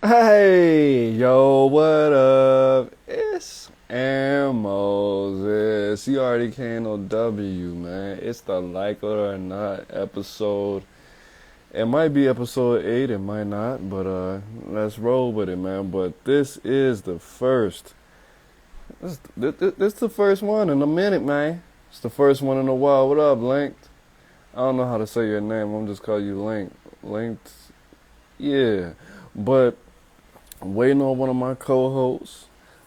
Hey, yo, what up? It's Aaron Moses. You already came on W, man. It's the Like It or Not episode. It might be episode 8, it might not, but let's roll with it, man. But this is the first. This the first one in a minute, man. It's the first one in a while. What up, Linked? I don't know how to say your name. I'm just call you Link. Linked. Yeah. But I'm waiting on one of my co-hosts.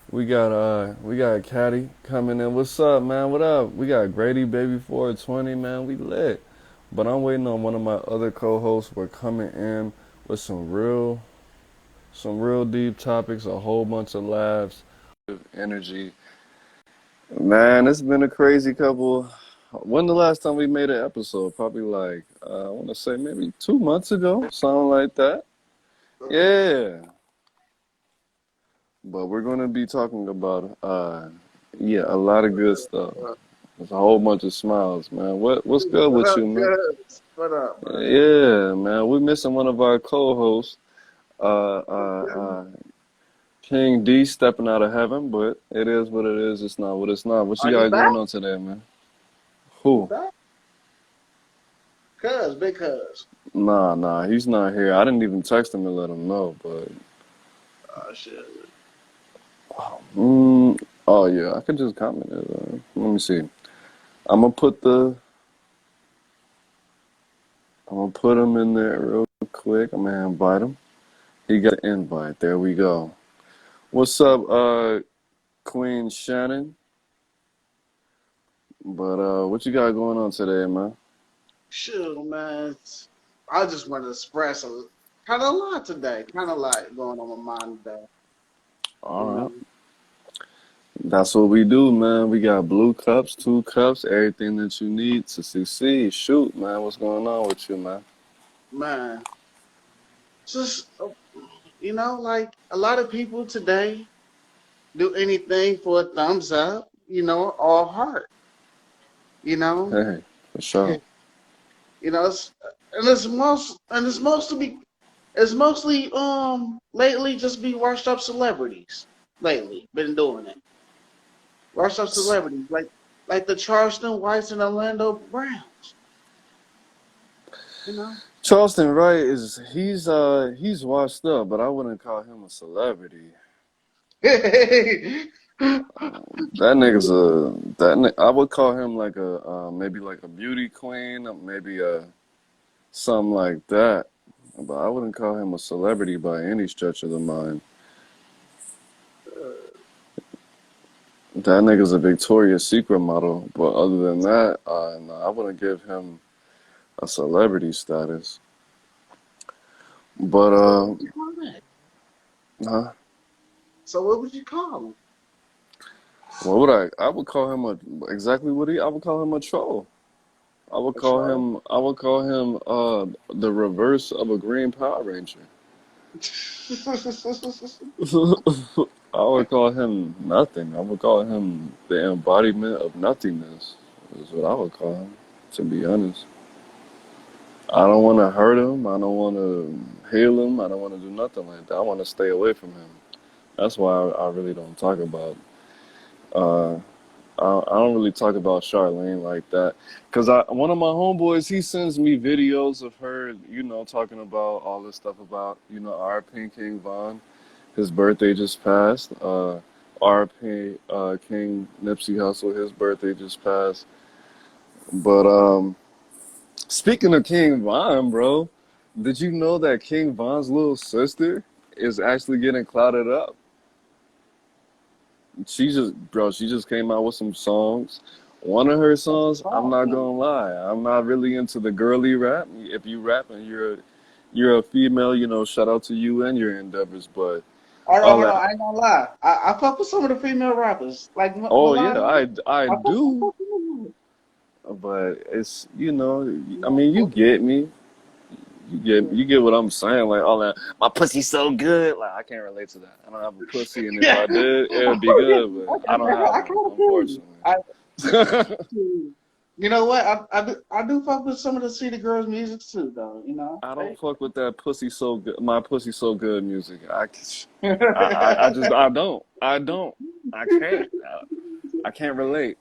We got Caddy coming in. What's up, man? What up? We got Grady Baby 420, man. We lit. But I'm waiting on one of my other co-hosts. We're coming in with some real deep topics, a whole bunch of laughs, energy. Man, it's been a crazy couple. When the last time we made an episode? Probably like I want to say maybe 2 months ago, something like that. Yeah. But we're going to be talking about, yeah, a lot of good stuff. There's a whole bunch of smiles, man. What's good What with up, you, man? cuz? What up, man? Yeah, man. We're missing one of our co-hosts, uh, uh, uh, King D, stepping out of heaven, but it is what it is. It's not what it's not. What you Are you got back? going on today, man? You Who? back? Cuz, big cuz. Nah, he's not here. I didn't even text him and let him know, but, Oh, shit. mm, oh yeah, I could just comment it. Let me see. I'm gonna put the I'm gonna put him in there real quick. I'm gonna invite him. He got an invite. There we go. What's up, Queen Shannon? But what you got going on today, man? Shoot, man. I just want to express a kind of lot today. Kind of lot going on my mind today. You All right. know? That's what we do, man. We got blue cups, 2 cups, everything that you need to succeed. Shoot, man. What's going on with you, man? Man. Just, like a lot of people today do anything for a thumbs up, or a heart, you know? Hey, for sure. It's, it's mostly lately just be washed up celebrities. Lately, been doing it. Washed up celebrities like the Charleston Whites and Orlando Browns. You know. Charleston Wright he's washed up, but I wouldn't call him a celebrity. I would call him like a maybe like a beauty queen, or maybe something like that. But I wouldn't call him a celebrity by any stretch of the mind. That nigga's a Victoria's Secret model, but other than that, no, I wouldn't give him a celebrity status. But So what would you call that? huh? So what would you call him? What would I? I would call him exactly what he. I would call him a troll. A troll? I would call him the reverse of a Green Power Ranger. I would call him nothing. I would call him the embodiment of nothingness. Is what I would call him, to be honest. I don't want to hurt him. I don't want to heal him. I don't want to do nothing like that. I want to stay away from him. That's why I really don't talk about. Uh, I don't really talk about Charlene like that, cause one of my homeboys he sends me videos of her, talking about all this stuff about our Pink King Von. His birthday just passed. R.P. King Nipsey Hussle. His birthday just passed. But speaking of King Von, bro, did you know that King Von's little sister is actually getting clouded up? She just came out with some songs. One of her That's songs, I'm not wrong. gonna lie, I'm not really into the girly rap. If you rap and you're a female, shout out to you and your endeavors. But all Hold on, that, I ain't gonna lie. I fuck with some of the female rappers, like oh yeah, Melania. I I do. fuck with Melania. But it's I No, mean, you get me. You get what I'm saying. Like all that, my pussy's so good. Like I can't relate to that. I don't have a pussy, and if yeah. I did, it would be Oh, yeah. good. But I don't I have kind one, of feel you. unfortunately. Shoot. You know what? I do fuck with some of the City Girls music too, though. I don't They, fuck with that pussy so good. My pussy so good music. I just I don't. I don't. I can't. I can't relate.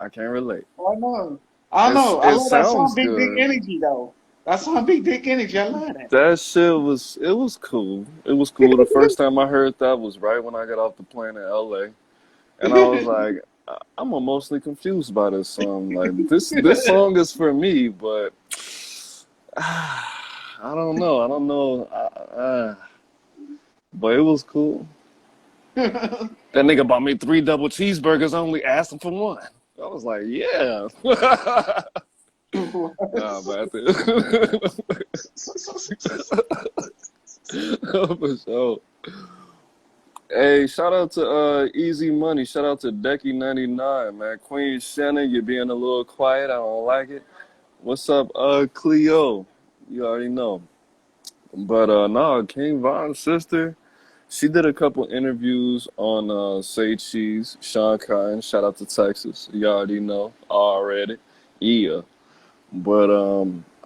I can't relate. I know. I know. I It love that song, sounds Big Dick good. Energy, though. That song, Big Dick Energy. I love that. That shit was it was cool. It was cool. The first time I heard that was right when I got off the plane in LA. And I was like, I'm emotionally confused by this song. Like this song is for me, but I don't know. I don't know. But it was cool. That nigga bought me 3 double cheeseburgers. I only asked him for one. I was like, yeah. Nah, but for sure. Hey, shout out to Easy Money. Shout out to Decky99, man. Queen Shannon, you're being a little quiet. I don't like it. What's up, Cleo? You already know. But no, King Von's sister, she did a couple interviews on Say Cheese, Sean Cotton. Shout out to Texas. You already know already. Yeah. But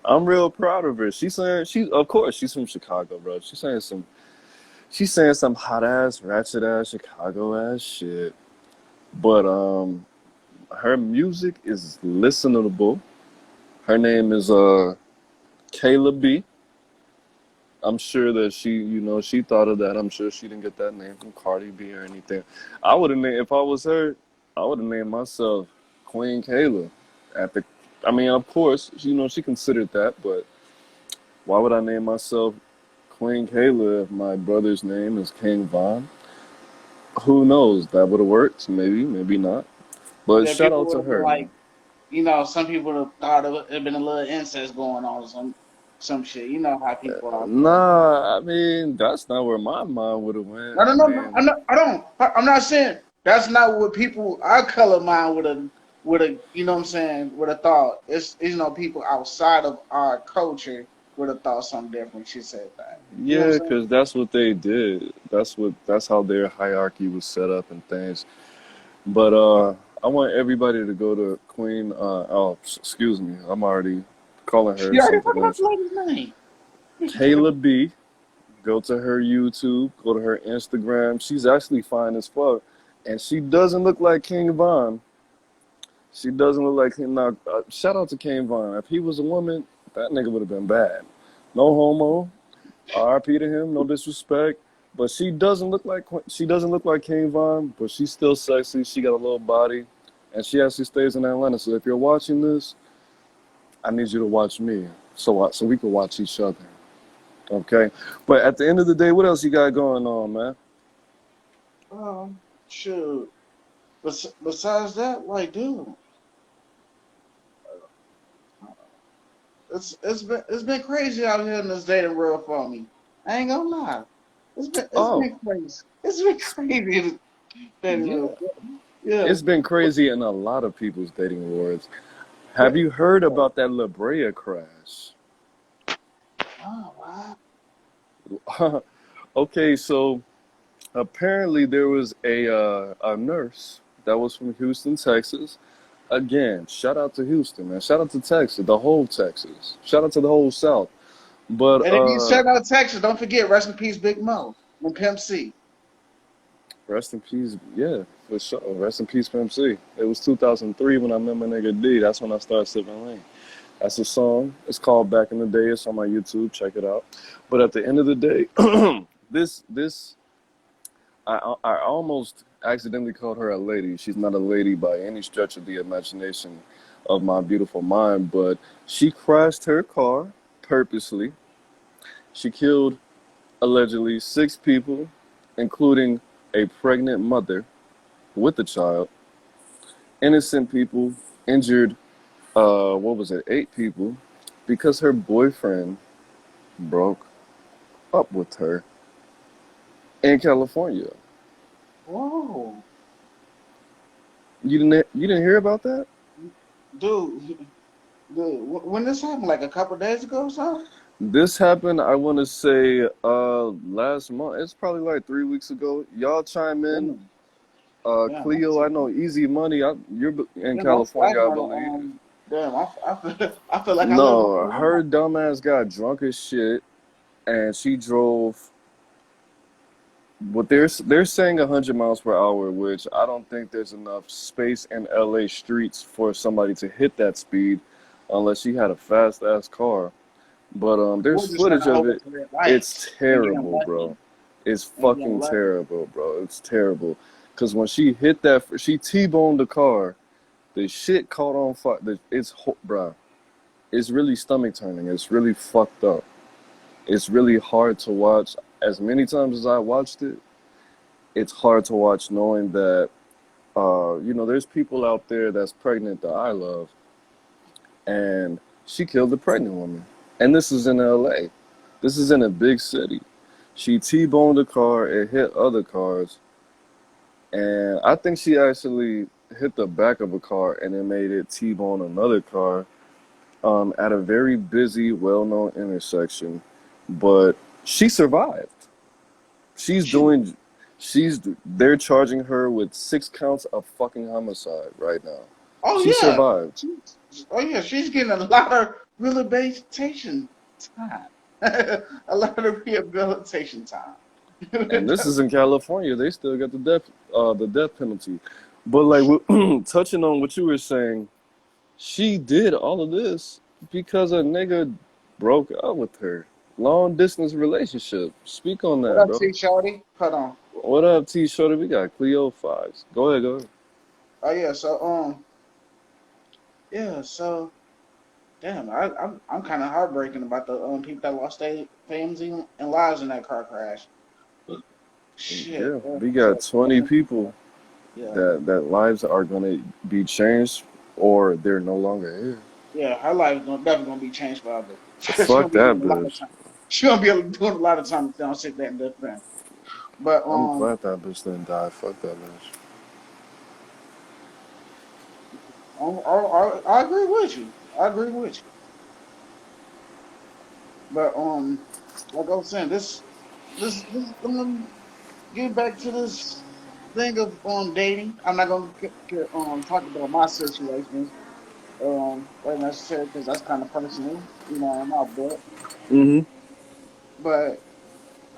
I'm real proud of her. She's saying of course she's from Chicago, bro. She's saying some hot ass, ratchet ass, Chicago ass shit. But her music is listenable. Her name is Kayla B. I'm sure that she thought of that. I'm sure she didn't get that name from Cardi B or anything. I would have named if I was her. I would have named myself Queen Kayla. At the, I mean, of course, she considered that, but why would I name myself Queen Kayla if my brother's name is King Von? Who knows? That would have worked. Maybe, maybe not. But Yeah, shout people out would to have been her, like, man. some people would have thought it had been a little incest going on, or some shit. You know how people are. Nah, I mean that's not where my mind would have No, went. no, I no, no. mean, I'm not saying that's not what people our color mind would have. You know what I'm saying? Would have thought. It's people outside of our culture would have thought something different. She said that. You know what yeah, I'm because that's what they did. That's how their hierarchy was set up and things. But I want everybody to go to Queen. Excuse me, I'm already calling saying? her You already something forgot else. the lady's name. Kayla B. Go to her YouTube. Go to her Instagram. She's actually fine as fuck, and she doesn't look like King Von. She doesn't look like him. Now, shout out to King Von. If he was a woman, that nigga would have been bad. No homo. RP to him. No disrespect. But she doesn't look like King Von, but she's still sexy. She got a little body, and she actually stays in Atlanta. So if you're watching this, I need you to watch me, so we can watch each other. Okay. But at the end of the day, what else you got going on, man? Shoot. Besides that, like, dude, it's been crazy out here in this dating world for me. I ain't gonna lie. It's Oh, been crazy. It's been crazy in the dating yeah. world. Yeah. It's been crazy in a lot of people's dating worlds. Have What? you heard about that La Brea crash? Oh, wow. Okay, so apparently there was a nurse that was from Houston, Texas. Again, shout out to Houston, man. Shout out to Texas, the whole Texas. Shout out to the whole South. But And if you shout out Texas, don't forget, rest in peace, Big Mo and Pimp C. rest in peace, yeah, for sure. Rest in peace, Pimp C. It was 2003 when I met my nigga D. That's when I started sipping lean. That's a song. It's called Back in the Day. It's on my YouTube. Check it out. But at the end of the day, this I almost accidentally called her a lady. She's not a lady by any stretch of the imagination of my beautiful mind, but she crashed her car purposely. She killed allegedly 6 people, including a pregnant mother with a child. Innocent people injured, what was it, 8 people, because her boyfriend broke up with her in California. Whoa. You didn't hear about that? Dude, when this happened, like a couple days ago or something? This happened, I want to say, last month. It's probably like 3 weeks ago. Y'all chime in. Damn, damn, Cleo, I know Easy Money. You're in damn, that's California, I murder. believe. Damn, I feel like I live on No, the her dumbass got drunk as shit, and she drove. What they're saying 100 miles per hour, which I don't think there's enough space in LA streets for somebody to hit that speed, unless she had a fast ass car. But there's We're just trying footage to of hold it. up to red lights It's and getting terrible, lucky bro. It's and getting fucking lucky. terrible, bro. It's terrible. Cause when she hit that, she T-boned the car. The shit caught on fire. Bro. It's really stomach turning. It's really fucked up. It's really hard to watch. As many times as I watched it, it's hard to watch knowing that there's people out there that's pregnant that I love, and she killed a pregnant woman. And this is in LA. This is in a big city. She T-boned a car, it hit other cars, and I think she actually hit the back of a car and it made it T-bone another car at a very busy, well-known intersection. But she survived. She's Shit. doing, they're charging her with 6 counts of fucking homicide right now. Oh She yeah. survived. Oh yeah, she's getting a lot of rehabilitation time. A lot of rehabilitation time. And this is in California. They still got the death penalty. But like touching on what you were saying, she did all of this because a nigga broke up with her. Long distance relationship. Speak on What that, up, bro. T Shorty? Hold on. What up, T Shorty? We got Cleo Fives. Go ahead, go ahead. Oh yeah, so yeah, so damn, I'm kind of heartbreaking about the people that lost their families and lives in that car crash. Shit, Yeah, we that's got so 20 people yeah, that lives are gonna be changed or they're no longer here. yeah, her life is never gonna be changed forever. She's gonna Fuck be that doing a lot of bitch. time. She's gonna be doing a lot of time if they don't sit there and defend. But I'm glad that bitch didn't die. Fuck that bitch. I agree with you. I agree with you. But like I was saying, this get back to this thing of dating. I'm not gonna talk about my situations right necessarily because that's kind of personal, in my book. Mm-hmm. But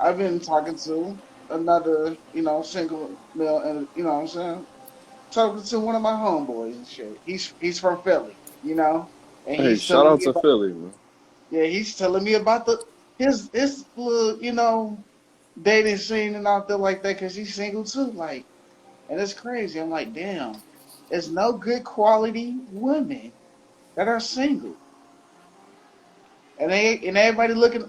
I've been talking to another, single male, and what I'm saying, talking to one of my homeboys and shit. He's from Philly, and Hey, he's shout telling out me to about Philly, man. yeah, he's telling me about his little, dating scene and out there like that because he's single too, like, and it's crazy. I'm like, damn, there's no good quality women that are single, and everybody looking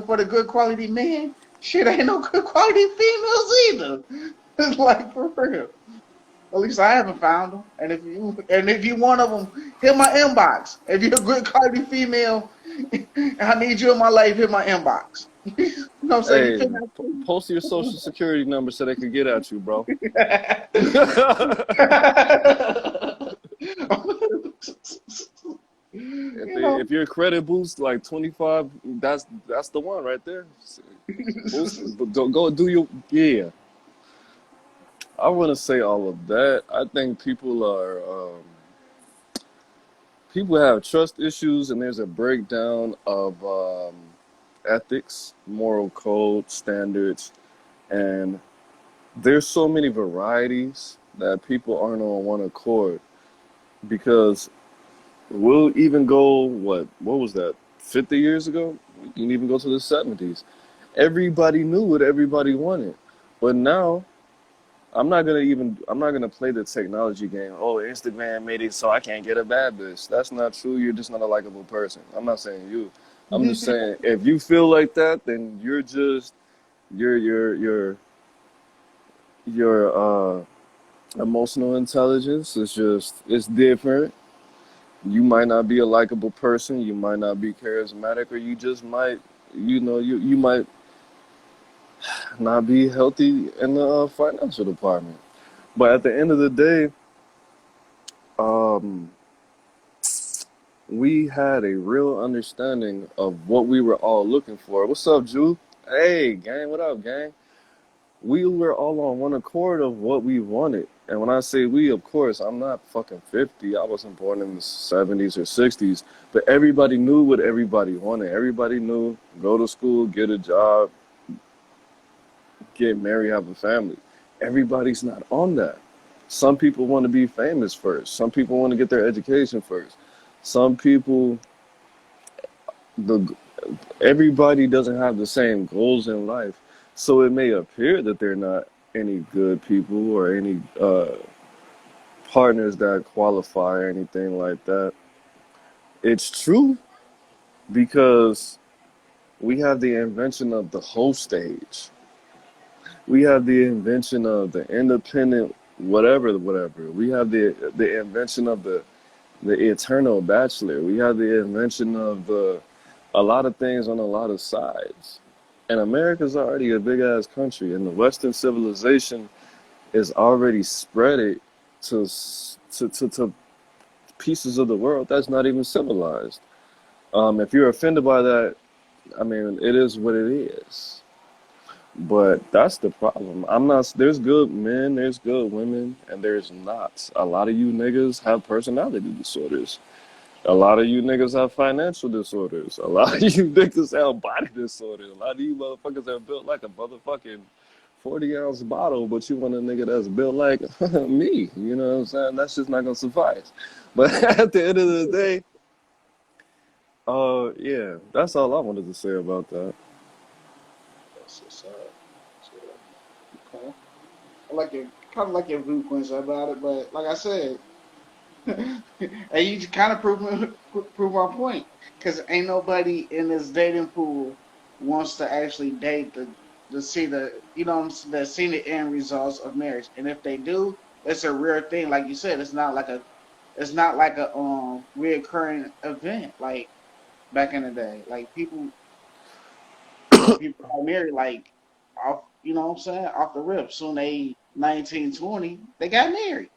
for the good quality man. Shit, ain't no good quality females either. It's like for real. At least I haven't found them. And if you one of them, hit my inbox. If you're a good quality female, I need you in my life. Hit my inbox. You know what I'm saying? You Hey, feel me? post your social security number so they can get at you, bro. If you they know. if your credit boosts like 25, that's the one right there. Boost, go do your yeah. I want to say all of that. I think people have trust issues, and there's a breakdown of ethics, moral code, standards, and there's so many varieties that people aren't on one accord because we'll even go what was that 50 years ago? We can even go to the 70s. Everybody knew what everybody wanted, but now I'm not gonna play the technology game. Oh, Instagram made it so I can't get a bad bitch. That's not true. You're just not a likable person. I'm not saying you. I'm just saying if you feel like that, then you're just your emotional intelligence is just it's different. You might not be a likable person. You might not be charismatic, or you just might you might not be healthy in the financial department. But at the end of the day, um, we had a real understanding of what we were all looking for. What's up, Drew? Hey, gang, what up, gang? we were all on one accord of what we wanted. And when I say we, of course, I'm not fucking 50. I wasn't born in the 70s or 60s. But everybody knew what everybody wanted. Everybody knew go to school, get a job, get married, have a family. Everybody's not on that. Some people want to be famous first. Some people want to get their education first. Some people, the everybody doesn't have the same goals in life. So it may appear that they're not any good people or any partners that qualify or anything like that. It's true because we have the invention of the whole stage. We have the invention of the independent whatever, whatever. We have the invention of the eternal bachelor. We have the invention of the a lot of things on a lot of sides. And America's already a big ass country, and the Western civilization is already spread it to to pieces of the world that's not even civilized. If you're offended by that, I mean, it is what it is. But that's the problem. I'm not. There's good men, there's good women, and there's not. A lot of you niggas have personality disorders. A lot of you niggas have financial disorders. A lot of you niggas have body disorders. A lot of you motherfuckers are built like a motherfucking 40-ounce bottle, but you want a nigga that's built like me. You know what I'm saying? That's just not gonna suffice. But at the end of the day, yeah, that's all I wanted to say about that. That's what's up. Okay. I like your kind of like your viewpoints about it, but like I said, and you just kind of prove my point because ain't nobody in this dating pool wants to actually date the see the the see the end results of marriage, and if they do, it's a rare thing. Like you said, it's not like a reoccurring event like back in the day. Like people got married like off, what I'm saying, off the rip. Soon they 19, 20, they got married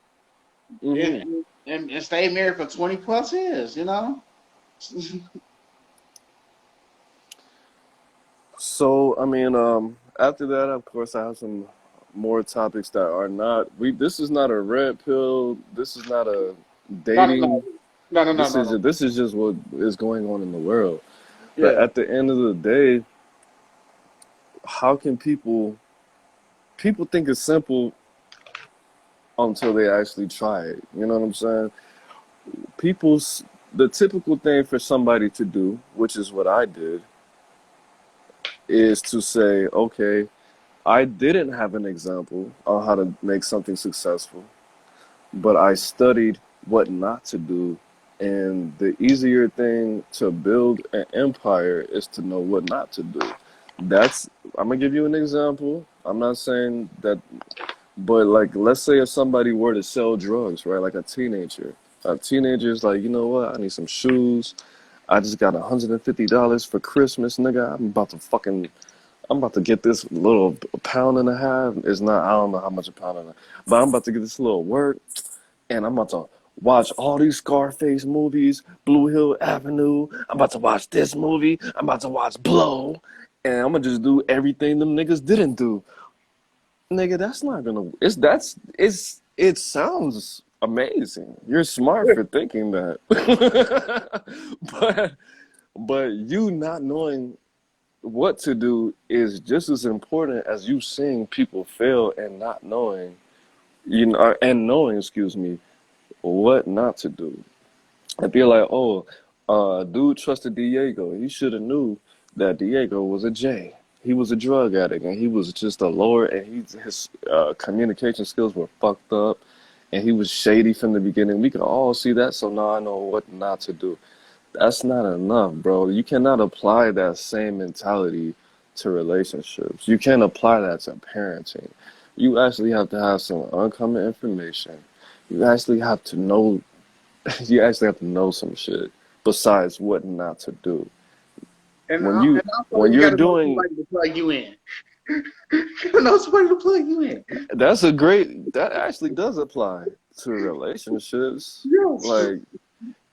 Hmm. and stayed married for 20 plus years, So I mean, after that, of course, I have some more topics that are not. We This is not a red pill. This is not a No, no, no, dating. no, no, no, no, no. This is just what is going on in the world. But Yeah. at the end of the day, how can people think it's simple until they actually try it? You know what I'm saying? People's The typical thing for somebody to do, which is what I did, is to say, okay, I didn't have an example on how to make something successful, but I studied what not to do. And the easier thing to build an empire is to know what not to do. I'm gonna give you an example. I'm not saying that, but like, let's say if somebody were to sell drugs, right? Like a teenager. A teenager's like, you know what? I need some shoes. I just got $150 for Christmas, nigga. I'm about to get this little pound and a half. It's not, I don't know how much a pound and a half, but I'm about to get this little work and I'm about to watch all these Scarface movies, Blue Hill Avenue. I'm about to watch this movie. I'm about to watch Blow. And I'm gonna just do everything them niggas didn't do. Nigga, that's not gonna, it sounds amazing. You're smart for thinking that. but, but you not knowing what to do is just as important as you seeing people fail and not knowing, and knowing, excuse me, what not to do. If you're like, oh, dude trusted Diego, he should have knew that Diego was a J. He was a drug addict, and he was just a lord, and his communication skills were fucked up, and he was shady from the beginning. We could all see that, so now I know what not to do. That's not enough, bro. You cannot apply that same mentality to relationships. You can't apply that to parenting. You actually have to have some uncommon information. You actually have to know you actually have to know some shit besides what not to do. When you And also when you you're got to know doing somebody to plug you in. You got to know somebody to plug you in. that actually does apply to relationships. Yes. Like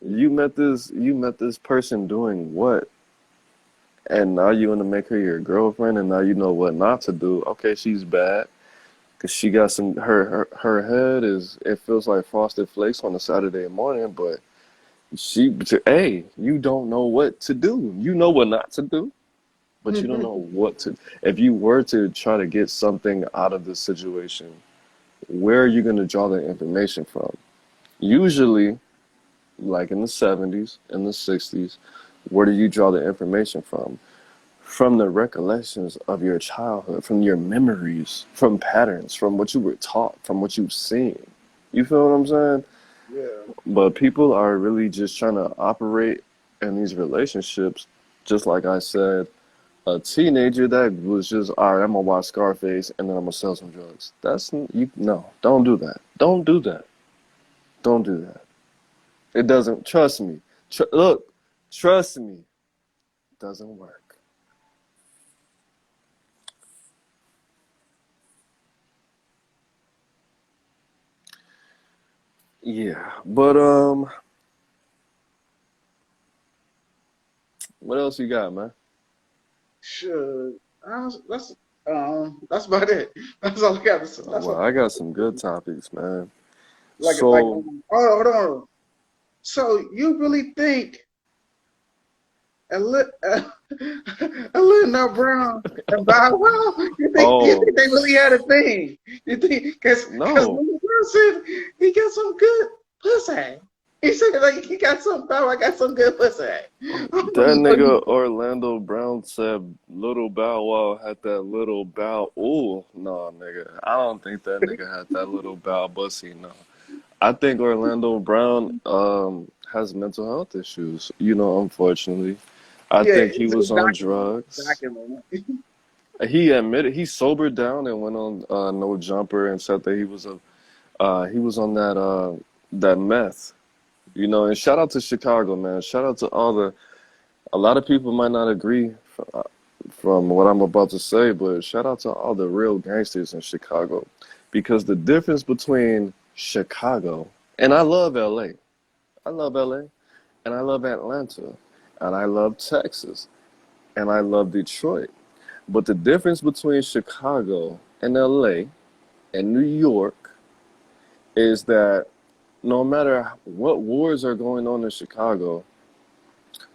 you met this person doing what? and now you want to make her your girlfriend, and now you know what not to do. Okay, she's bad because she got some. Her head is. It feels like Frosted Flakes on a Saturday morning, but hey, you don't know what to do. You know what not to do, but you don't know what to. If you were to try to get something out of this situation, where are you going to draw the information from? Usually, like in the 70s, in the 60s, where do you draw the information from? From the recollections of your childhood, from your memories, from patterns, from what you were taught, from what you've seen. You feel what I'm saying? Yeah. But people are really just trying to operate in these relationships, just like I said, a teenager that was just, all right, I'm gonna watch Scarface and then I'm gonna sell some drugs. That's you. No, don't do that. Don't do that. Don't do that. It doesn't. Trust me. Look, trust me. It doesn't work. Yeah, but what else you got, man? Sure. That's about it. That's all I got to say. Oh, That's well, all. I got some good topics, man. Like So, hold on. So you really think a little a little Nut Brown and Bow Wow? You oh think they really had a thing? You think because no, Lil Brown said he got some good pussy. He said like he got some Bow Wow got some good pussy. that nigga Orlando Brown said Little Bow Wow had that little bow. Ooh, no, nigga, I don't think that nigga had that little bow bussy. No, I think Orlando Brown has mental health issues. Unfortunately, I Yeah, think he it's was on documented. drugs. Documented. He admitted he sobered down and went on No Jumper and said that he was on that meth. And shout out to Chicago, man. Shout out to a lot of people might not agree from what I'm about to say, but shout out to all the real gangsters in Chicago. Because the difference between Chicago, and I love LA. I love LA, and I love Atlanta, and I love Texas, and I love Detroit. But the difference between Chicago and LA and New York is that no matter what wars are going on in Chicago,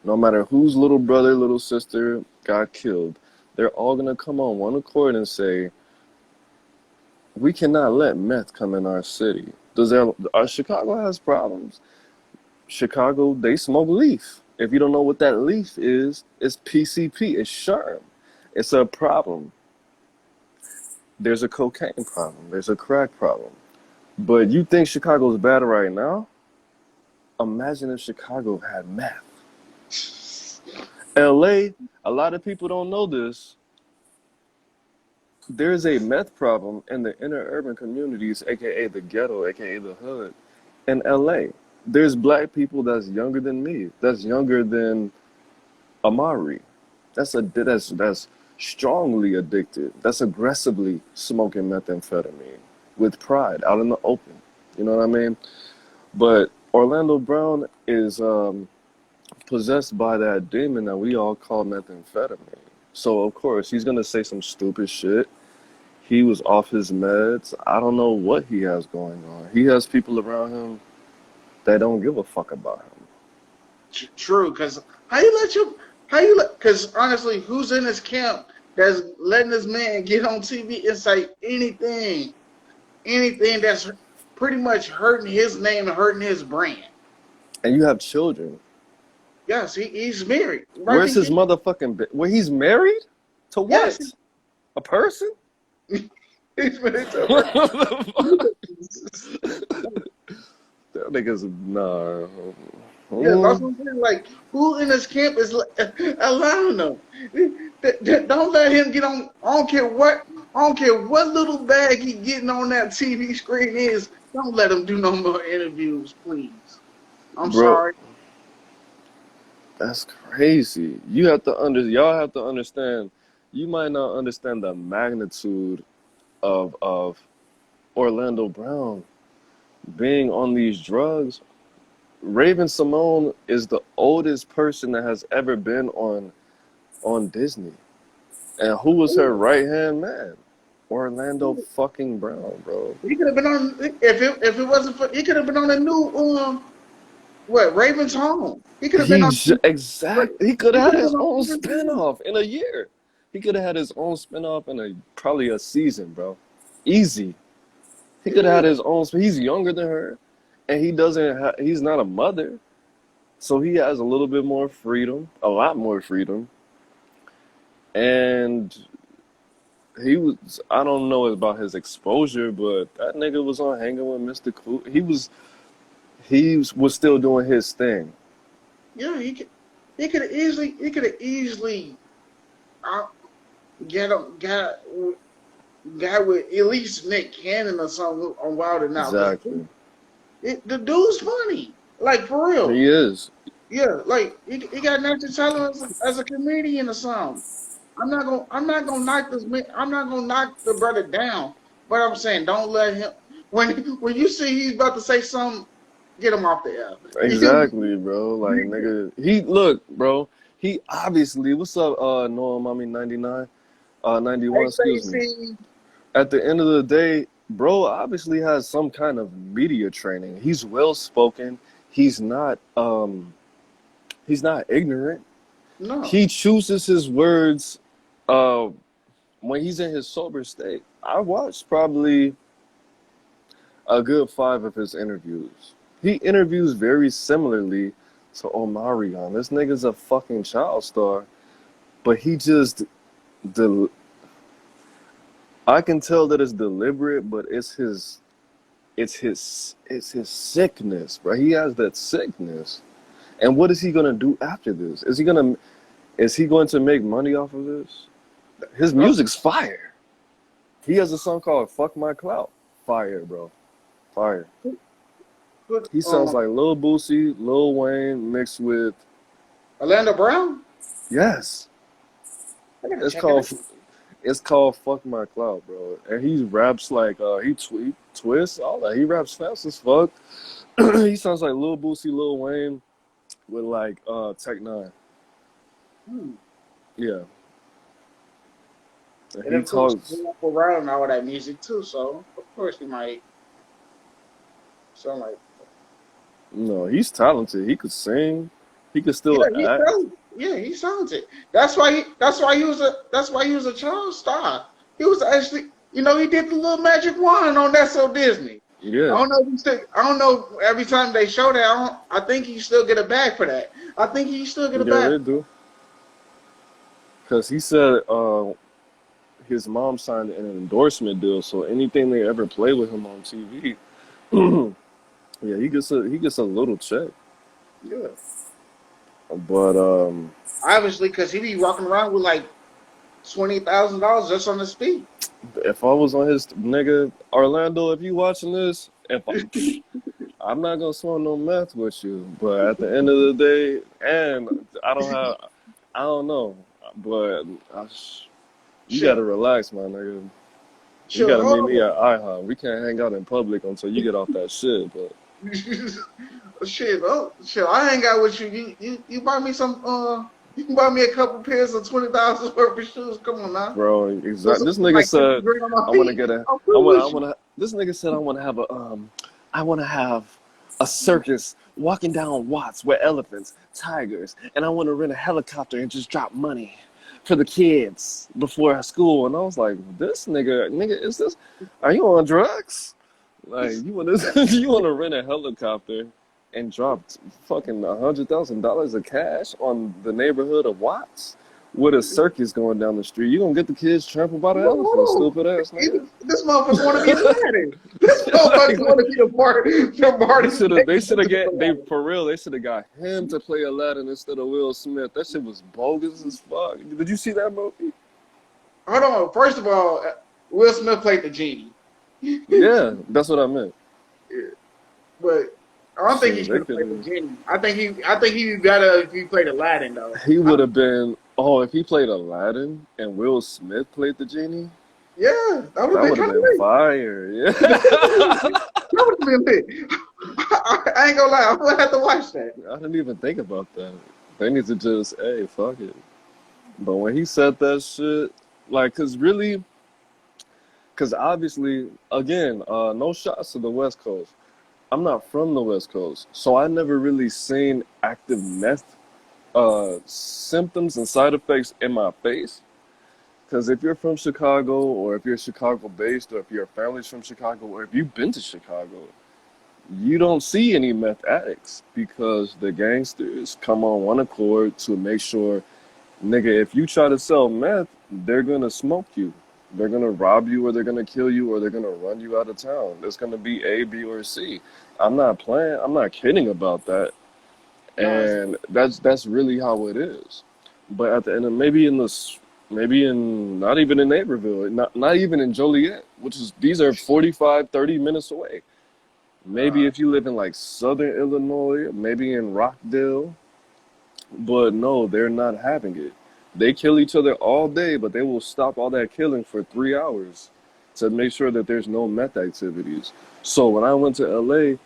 no matter whose little brother, little sister got killed, they're all going to come on one accord and say, we cannot let meth come in our city. Chicago has problems. Chicago, they smoke leaf. If you don't know what that leaf is, it's PCP, it's sherm. It's a problem. There's a cocaine problem. There's a crack problem. But you think Chicago's bad right now? Imagine if Chicago had meth. LA, a lot of people don't know this. There's a meth problem in the inner urban communities, aka the ghetto, aka the hood, in LA. There's black people that's younger than me, that's younger than Amari. That's strongly addicted. That's aggressively smoking methamphetamine with pride out in the open. You know what I mean? But Orlando Brown is possessed by that demon that we all call methamphetamine. So of course he's gonna say some stupid shit. He was off his meds. I don't know what he has going on. He has people around him that don't give a fuck about him. True, because because honestly, who's in this camp that's letting this man get on TV and say anything that's pretty much hurting his name and hurting his brand? And you have children. Yes, he's married, wife Where's and his kid. motherfucking? Where he's married? To Yes, what? A person? he's married to a person. That nigga's nah. Yeah, that's Mm. what I'm saying. Like, who in this camp is allowing them? Don't let him get on. I don't care what. I don't care what little bag he getting on that TV screen is. Don't let him do no more interviews, please. I'm Bro, sorry. that's crazy. Y'all have to understand. You might not understand the magnitude of Orlando Brown being on these drugs. Raven Simone is the oldest person that has ever been on on Disney. And who was her right hand man? Orlando fucking Brown, bro. He could have been on if it wasn't for he could have been on a new what Raven's Home. He could have been on. He could He have could had have been his on own Raven's Home. spinoff in a year. He could have had his own spinoff in probably a season, bro. Easy. He could have had Yeah, his own. He's younger than her, and he doesn't. He's not a mother, so he has a little bit more freedom, a lot more freedom. And he was. I don't know about his exposure, but that nigga was on hanging with Mr. Cool. He was. He was still doing his thing. yeah. He could have easily uh, got with at least Nick Cannon or something on Wild and Out because Exactly. the dude's funny, like for real. He is. Yeah, like he got natural talent as a comedian or something. I'm not gonna knock this man. I'm not gonna knock the brother down. But I'm saying don't let him when you see he's about to say something, get him off the air. Exactly, bro. Like nigga, look, bro. He obviously, what's up, Noah Mommy 99, 91, Hey excuse me. Stacey. At the end of the day, bro obviously has some kind of media training. He's well spoken. He's not ignorant. No, He chooses his words uh when he's in his sober state. I watched probably a good 5 of his interviews. He interviews very similarly to Omarion. This nigga's a fucking child star, but he just, I can tell that it's deliberate, but it's his sickness, bro. He has that sickness. And what is he gonna do after this? Is he going to make money off of this? His music's fire. He has a song called "Fuck My Clout." Fire, bro. Fire. but He sounds like Lil Boosie, Lil Wayne mixed with, Orlando Brown. yes. I gotta It's check called it out. it's called "Fuck My Clout," bro. And he raps like he twists all that. He raps fast as fuck. He sounds like Lil Boosie, Lil Wayne with like Tech Nine. Hmm. Yeah. And And he of course, talks. he up around all that music too. So of course he might sound like. No, he's talented. He could sing. He could Yeah, still he's act. talented. Yeah, he's talented. That's why he was a child star. He was actually, he did the little magic wand on That's So Disney. I Yeah, don't know if he still, I don't know every time they show that. I think he still get a bag for that. I think he still get a yeah, bag. they do. Because he said his mom signed an endorsement deal, so anything they ever play with him on TV, yeah, he gets a little check. Yeah, But obviously, because he be walking around with like $20,000 just on his feet. if I was on his nigga Orlando, if you watching this, I'm not gonna smoke no meth with you. But at the end of the day, and I don't know, but you Shit, gotta relax, my nigga. You shit, gotta meet hold me at IHOP. We can't hang out in public until you get off that shit. But on. Shit, I ain't got with you. You buy me some you can buy me a couple pairs of 20,000 worth of shoes. Come on now. bro, Put exactly. some This nigga like 50 said, grand on my I want to feet. get a, I'm I cool want, I with you. want to. This nigga said, I want to have a circus walking down Watts with elephants, tigers, and I want to rent a helicopter and just drop money for the kids before school. And I was like, this nigga, is this? Are you on drugs? Like you want to, you want to rent a helicopter and drop fucking $100,000 of cash on the neighborhood of Watts with a circus going down the street? You gonna get the kids trampled by the elephants, No, stupid ass nigga. this motherfucker want to be Aladdin. This motherfucker Like, want to be the they Martin. should have. They should have get. They for real. They should have got him to play Aladdin instead of Will Smith. That shit was bogus as fuck. Did you see that movie? Hold on. First of all, Will Smith played the genie. Yeah, that's what I meant. But I don't think he Shit, should they have played the could. genie. I think he'd be better if he played Aladdin though. He would have been. Oh, if he played Aladdin and Will Smith played the genie, Yeah, that would that have been would have kind of been lit. fire. Yeah. That would have been lit. I ain't gonna lie, I'm gonna have to watch that. I didn't even think about that. They need to just, hey, fuck it. But when he said that shit, like, cause obviously, again, no shots to the West Coast. I'm not from the West Coast, so I never really seen active meth symptoms and side effects in my face. Because if you're from Chicago, or if you're Chicago based, or if your family's from Chicago, or if you've been to Chicago, you don't see any meth addicts because the gangsters come on one accord to make sure, nigga, if you try to sell meth, they're gonna smoke you. They're gonna rob you, or they're gonna kill you, or they're gonna run you out of town. There's gonna be A, B, or C. I'm not playing. I'm not kidding about that. No, it's And that's really how it is. But at the end of maybe in not even in Naperville, not even in Joliet, which is these are 45, 30 minutes away. Maybe uh, if you live in like Southern Illinois, maybe in Rockdale, but no, they're not having it. They kill each other all day, but they will stop all that killing for 3 hours to make sure that there's no meth activities. So when I went to LA,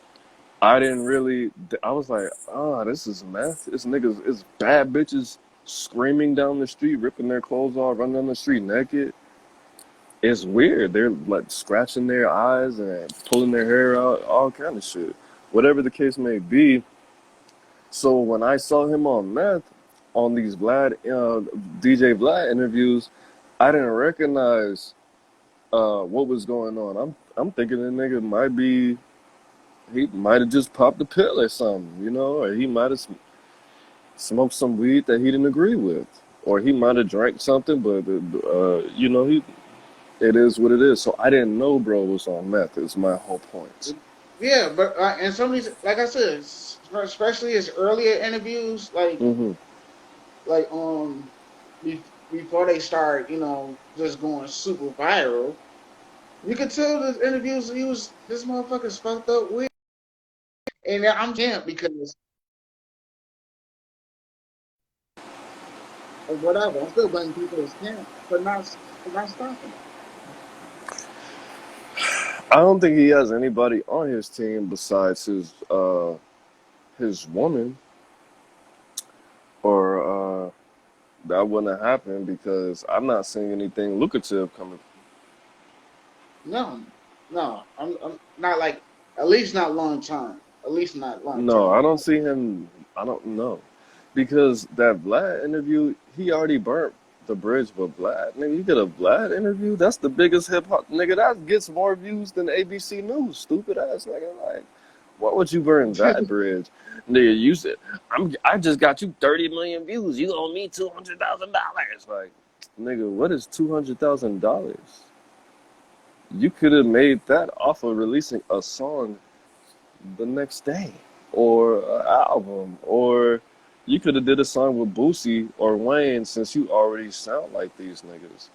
I didn't really. I was like, this is meth. This niggas, it's bad bitches screaming down the street, ripping their clothes off, running down the street naked. It's weird. They're like scratching their eyes and pulling their hair out, all kind of shit. Whatever the case may be. So when I saw him on meth, on these DJ Vlad interviews, I didn't recognize what was going on. I'm thinking the nigga might be. He might have just popped a pill or something, or he might have smoked some weed that he didn't agree with, or he might have drank something, but it is what it is. So I didn't know bro was on meth. Is my whole point. yeah, but and some of these, like I said, especially his earlier interviews, Hmm. like before they start, just going super viral, you could tell the interviews this motherfucker's fucked up with, and I'm jammed because or whatever. I'm still blaming people as camp for not stopping it. I don't think he has anybody on his team besides his woman, or that wouldn't happen because I'm not seeing anything lucrative coming. No, no, I'm not like at least not long term. At least not long No, term. I don't see him. I don't know. Because that Vlad interview, he already burnt the bridge with Vlad. Nigga, you get a Vlad interview? That's the biggest hip hop. Nigga, that gets more views than ABC News. Stupid ass nigga. Like, why would you burn that bridge? Nigga, you said, I just got you 30 million views. You owe me $200,000. Like, nigga, what is $200,000? You could have made that off of releasing a song the next day, or an album, or you could have did a song with Boosie or Wayne since you already sound like these niggas.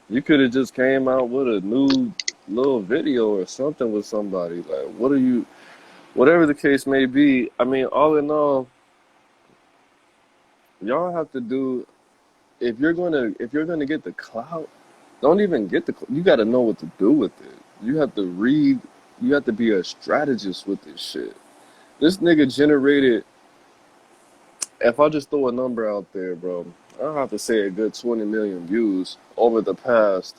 You could have just came out with a new little video or something with somebody. Like, whatever the case may be, I mean, all in all, y'all have to do, if you're gonna get the clout, don't even get you gotta know what to do with it. You have to read, you have to be a strategist with this shit. This nigga generated, if I just throw a number out there, bro, I'll have to say a good 20 million views over the past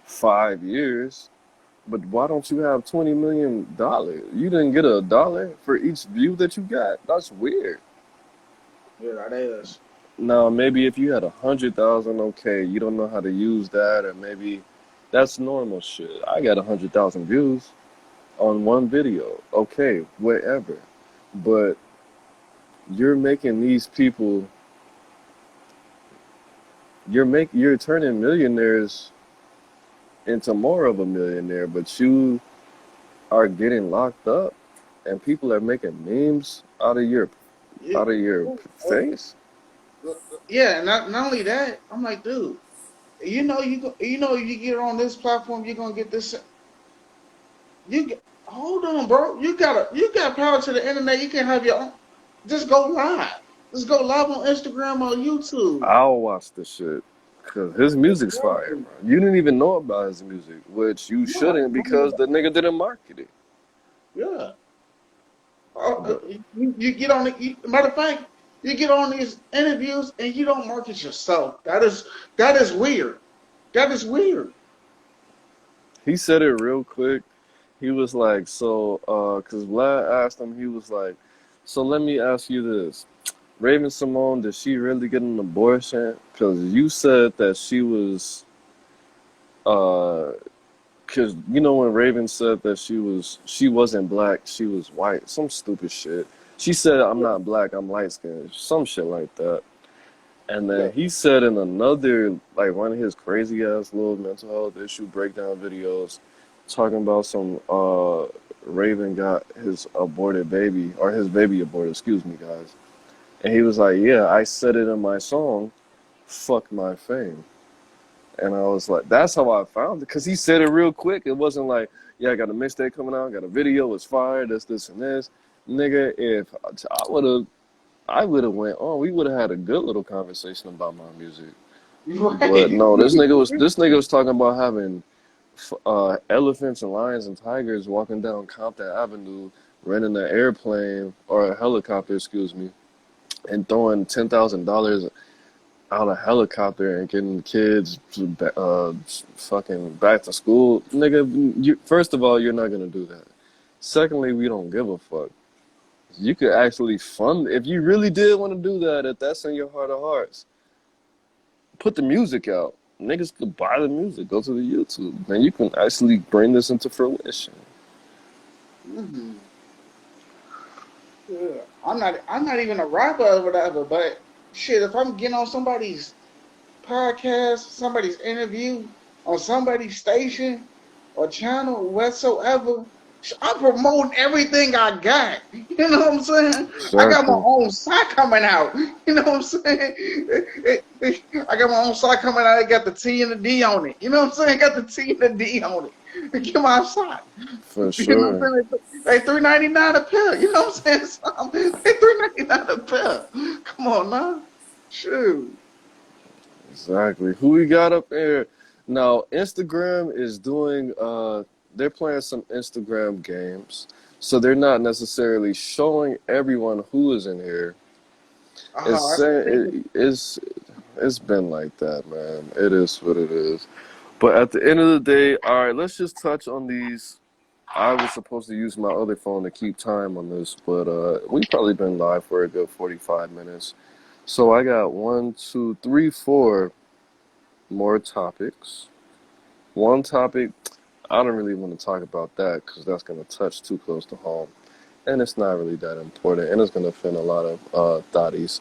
5 years. But why don't you have $20 million? You didn't get a dollar for each view that you got. That's weird. Yeah, that is. Now maybe if you had 100,000, okay, you don't know how to use that, or maybe that's normal shit. I got 100,000 views on one video, okay, whatever. But you're making these people, you're turning millionaires into more of a millionaire, but you are getting locked up, and people are making memes Yeah, out of your face. yeah, and not only that, I'm like, dude, if you get on this platform, you're gonna get this. Hold on, bro. You got power to the internet. You can have your own. Just go live. Just go live on Instagram or YouTube. I'll watch this shit because his music's fire, Exactly. bro. You didn't even know about his music, which you No, shouldn't because the nigga didn't market it. yeah. But You get on it. Matter of fact, You get on these interviews and you don't market yourself. That is weird. That is weird. He said it real quick. He was like, so, because Vlad asked him, he was like, so let me ask you this. Raven Simone, did she really get an abortion? Because you said that she was, because you know when Raven said that she wasn't black, she was white, some stupid shit. She said, I'm Yeah, not black, I'm light skinned, some shit like that. And yeah. then he said in another, like one of his crazy ass little mental health issue breakdown videos, talking about some Raven got his aborted baby, or his baby aborted, excuse me, guys. And he was like, yeah, I said it in my song, fuck my fame. And I was like, that's how I found it. Because he said it real quick. It wasn't like, yeah, I got a mixtape coming out, got a video, it's fire, this, and this. Nigga, if I would have went on, we would have had a good little conversation about my music. But Right. no, this nigga was talking about having elephants and lions and tigers walking down Compton Avenue, renting an airplane or a helicopter, excuse me, and throwing $10,000 out a helicopter and getting kids fucking back to school. Nigga, first of all, you're not gonna do that. Secondly, we don't give a fuck. You could actually fund if you really did want to do that. If that's in your heart of hearts, put the music out. Niggas could buy the music, go to the YouTube, and you can actually bring this into fruition. Mhm. Yeah. I'm not even a rapper or whatever, but shit, if I'm getting on somebody's podcast, somebody's interview, on somebody's station or channel whatsoever, I'm promoting everything I got. You know what I'm saying? I got my Exactly. own site coming out. You know what I'm saying? I got my own site coming out. I got the T and the D on it. You know what I'm saying? Got the T and the D on it. Get my site. For You know what sure. I'm saying? They $3.99 a pill. You know what I'm saying? They $3.99 a pill. Come on now. Shoot. Exactly. Who we got up there? Now, Instagram is doing they're playing some Instagram games. So they're not necessarily showing everyone who is in here. It's Oh, that's saying it's been like that, man. It is what it is. But at the end of the day, all right, let's just touch on these. I was supposed to use my other phone to keep time on this, but we've probably been live for a good 45 minutes. So I got one, two, three, four more topics. One topic, I don't really want to talk about that because that's going to touch too close to home. And it's not really that important. And it's going to offend a lot of thotties.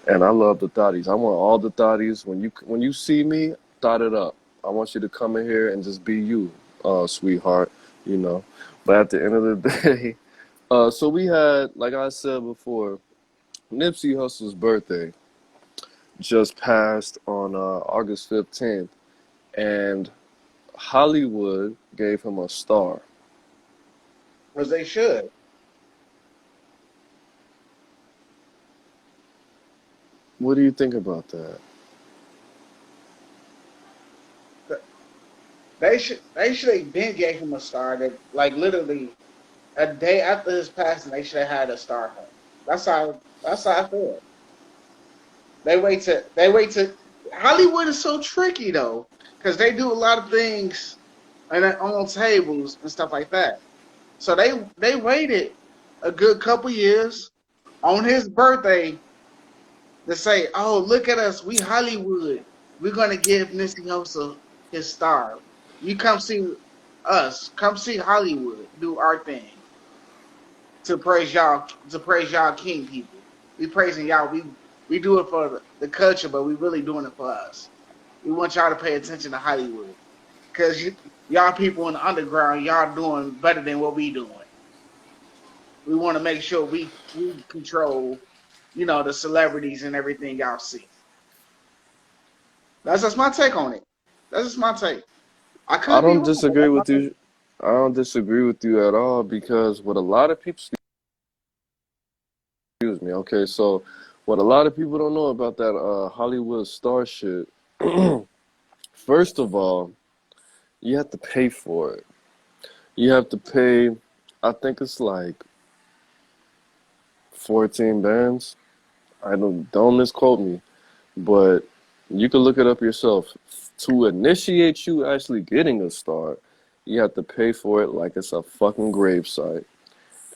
And I love the thotties. I want all the thotties. When you see me, thought it up. I want you to come in here and just be you, sweetheart, you know. But at the end of the day, so we had, like I said before, Nipsey Hussle's birthday just passed on August 15th. And Hollywood gave him a star. because they should. What do you think about that? They should have been gave him a star. That like literally a day after his passing, they should have had a star home. That's how I feel. They wait to Hollywood is so tricky though, because they do a lot of things and on tables and stuff like that. So they waited a good couple years on his birthday to say, "Oh, look at us, we Hollywood. We're gonna give Nipsey Hussle his star. You come see us. Come see Hollywood do our thing to praise y'all king people. We praising y'all. We do it for the culture, but we really doing it for us. We want y'all to pay attention to Hollywood because y'all people in the underground, y'all doing better than what we doing. We want to make sure we control, the celebrities and everything y'all see. That's just my take on it. That's just my take. I I could be don't wrong, but disagree that's my with take. you. I don't disagree with you at all because what a lot of people, excuse me, okay, so what a lot of people don't know about that Hollywood star shit, first of all, you have to pay for it. You have to pay, I think it's like 14 bands. I don't misquote me, but you can look it up yourself. To initiate you actually getting a star, you have to pay for it like it's a fucking gravesite.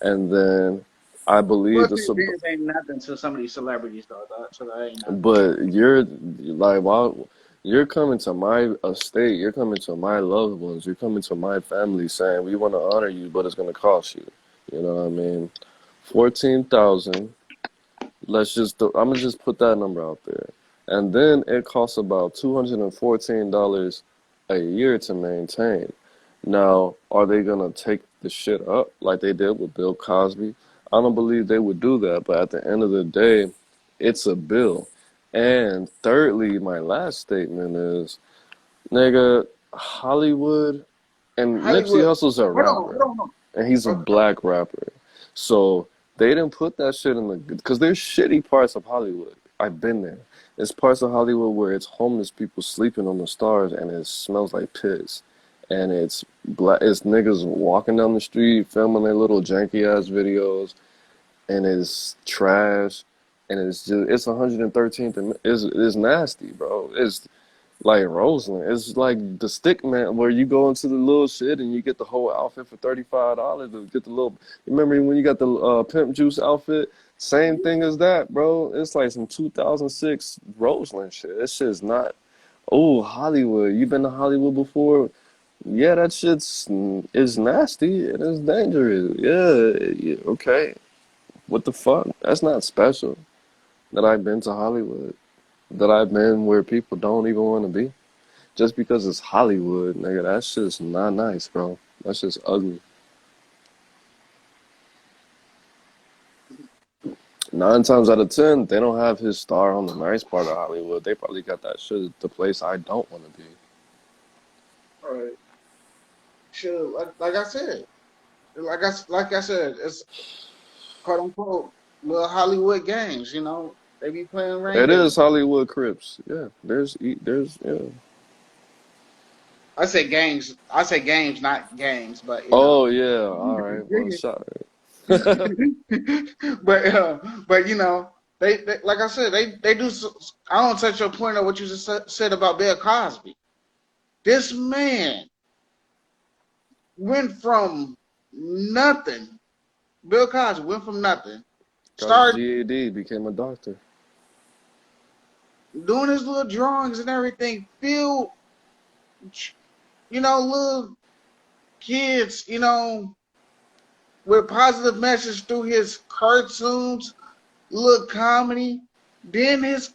And then I believe Plus, it's these a, bands ain't nothing to some of these celebrities, though. So that ain't nothing. but you're like, while you're coming to my estate, you're coming to my loved ones, you're coming to my family saying we want to honor you, but it's gonna cost you. You know what I mean? 14,000. I'm gonna just put that number out there. And then it costs about $214 a year to maintain. Now, are they gonna take the shit up like they did with Bill Cosby? I don't believe they would do that, but at the end of the day, it's a bill. And thirdly, my last statement is, nigga, Hollywood and Nipsey Hollywood. Hussle's a Hold on, hold rapper, on, hold and he's a on. Okay. black rapper. So they didn't put that shit in the, because there's shitty parts of Hollywood. I've been there. There's parts of Hollywood where it's homeless people sleeping on the stars and it smells like piss. And it's niggas walking down the street filming their little janky ass videos, and it's trash, and it's 113th, and it's nasty, bro. It's like Roseland. It's like the stick man where you go into the little shit and you get the whole outfit for $35 to get the little. Remember when you got the pimp juice outfit? Same thing as that, bro. It's like some 2006 Roseland shit. This shit's not. Oh, Hollywood. You been to Hollywood before? Yeah, that shit's is nasty and it's dangerous. Yeah, yeah, okay. What the fuck? That's not special. That I've been to Hollywood. That I've been where people don't even want to be. Just because it's Hollywood, nigga, that's just not nice, bro. That's just ugly. 9 times out of 10, they don't have his star on the nice part of Hollywood. They probably got that shit at the place I don't want to be. All right. Sure. Like I said, like I said, it's quote unquote little Hollywood games. You know, they be playing It rain. is Hollywood Crips. Yeah, yeah. I say games. I say games, not games. But you know, Oh yeah, all right. Well, shot. but you know, they like I said, they do. I don't touch your point of what you just said about Bill Cosby. This man went from nothing. Bill Cosby went from nothing. Got his Started GED, became a doctor. doing his little drawings and everything. Filled, you know, little kids, you know, with positive message through his cartoons, little comedy. Then his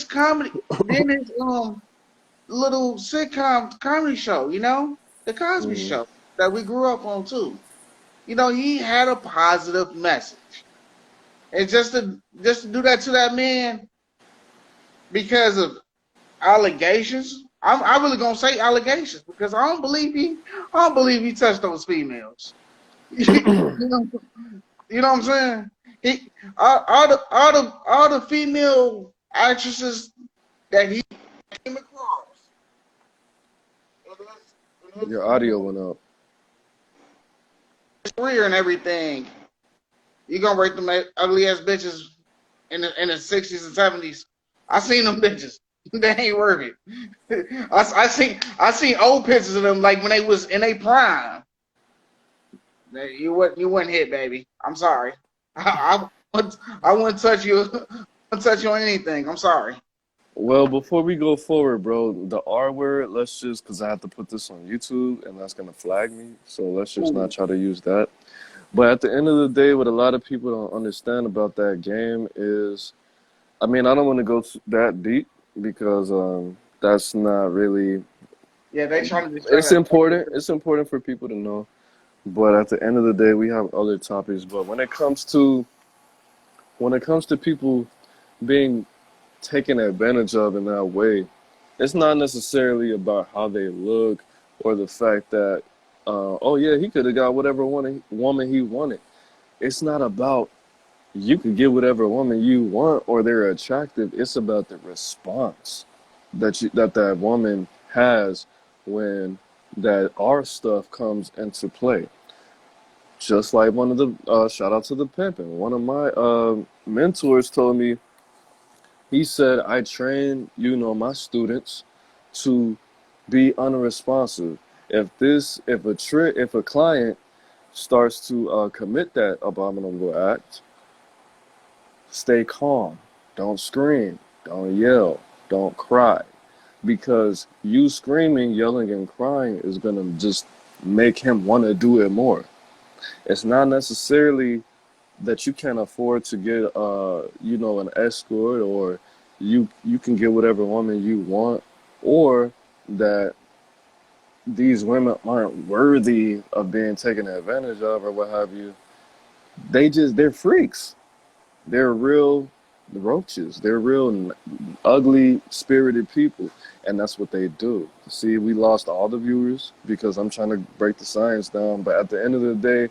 comedy, then his little sitcom comedy show, you know, the Cosby Hmm. Show that we grew up on too. You know, he had a positive message, and just to do that to that man because of allegations. I'm really gonna say allegations because I don't believe he touched those females. you know, you know what I'm saying? He all the female actresses that he came across in Your audio went up. his career and everything, you gonna rate them ugly ass bitches in the 60s and 70s. I seen them bitches. They ain't worth it. I seen old pictures of them like when they was in a prime. You wouldn't hit, baby. I'm sorry. I wouldn't touch you. I wouldn't touch you on anything. I'm sorry. Well, before we go forward, bro, the R word, let's just, because I have to put this on YouTube and that's going to flag me. So let's just not try to use that. But at the end of the day, what a lot of people don't understand about that game is, I mean, I don't want to go that deep because that's not really, Yeah, they trying to it's discredit. important. It's important for people to know. But at the end of the day, we have other topics. But when it comes to people being taken advantage of in that way, it's not necessarily about how they look or the fact that, oh yeah, he could have got whatever woman he wanted. It's not about you could get whatever woman you want or they're attractive. It's about the response that woman has when that our stuff comes into play. Just like one of the shout out to the pimping. One of my mentors told me, he said, I train, my students to be unresponsive. If a client starts to commit that abominable act, stay calm. Don't scream. Don't yell. Don't cry. Because you screaming, yelling, and crying is going to just make him want to do it more. It's not necessarily that you can't afford to get, an escort, or you can get whatever woman you want, or that these women aren't worthy of being taken advantage of or what have you. They're freaks. They're real roaches. They're real ugly spirited people, and that's what they do. See, we lost all the viewers because I'm trying to break the science down, but at the end of the day,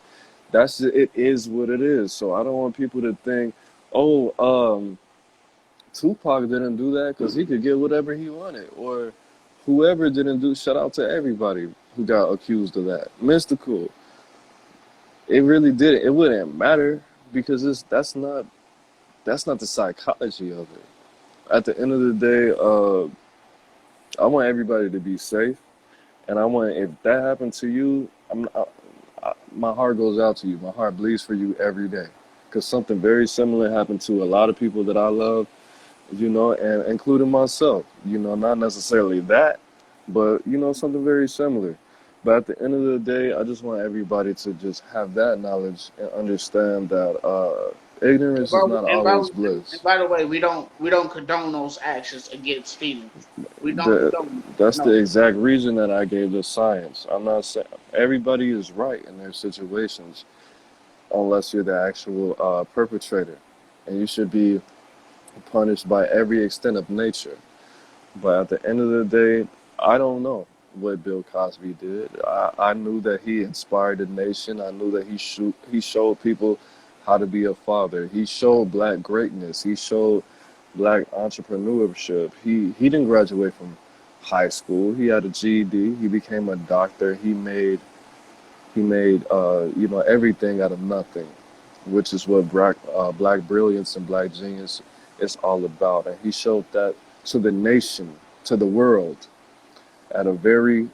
it is what it is. So I don't want people to think, oh, Tupac didn't do that because he could get whatever he wanted, or whoever didn't do. Shout out to everybody who got accused of that. Mystical. It really didn't. It wouldn't matter because that's not the psychology of it. At the end of the day, I want everybody to be safe, and I want, if that happened to you, my heart goes out to you. My heart bleeds for you every day, because something very similar happened to a lot of people that I love, and including myself. Not necessarily that, but something very similar. But at the end of the day, I just want everybody to just have that knowledge and understand that ignorance is not always bliss. And by the way, we don't condone those actions against females. We don't The, condone it. that's the No. exact reason that I gave the science. I'm not saying everybody is right in their situations, unless you're the actual perpetrator, and you should be punished by every extent of nature. But at the end of the day, I don't know what Bill Cosby did. I knew that he inspired the nation. I knew that he showed people how to be a father. He showed black greatness. He showed black entrepreneurship. He didn't graduate from high school. He had a GED. He became a doctor. He made everything out of nothing, which is what black brilliance and black genius is all about. And he showed that to the nation, to the world, at a very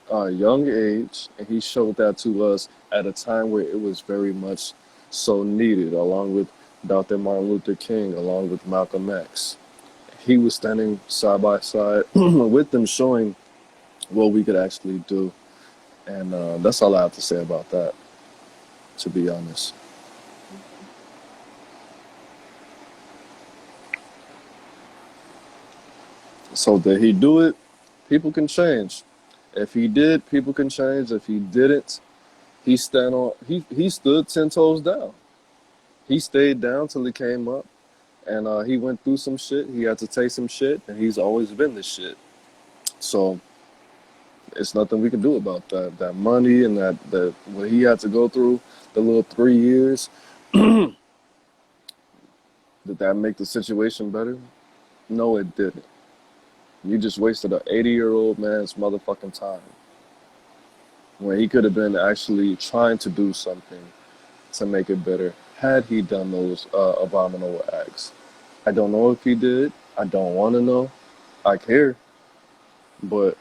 young age, and he showed that to us at a time where it was very much so needed, along with Dr. Martin Luther King, along with Malcolm X. He was standing side by side with them, showing what we could actually do. And that's all I have to say about that, to be honest. So did he do it? People can change. If he did, people can change. If he didn't, he stood 10 toes down. He stayed down till he came up, and he went through some shit. He had to take some shit, and he's always been this shit. So it's nothing we can do about that. That money and that what he had to go through, the little 3 years, did that make the situation better? No, it didn't. You just wasted an 80-year-old man's motherfucking time when he could have been actually trying to do something to make it better had he done those abominable acts. I don't know if he did. I don't want to know. I care. But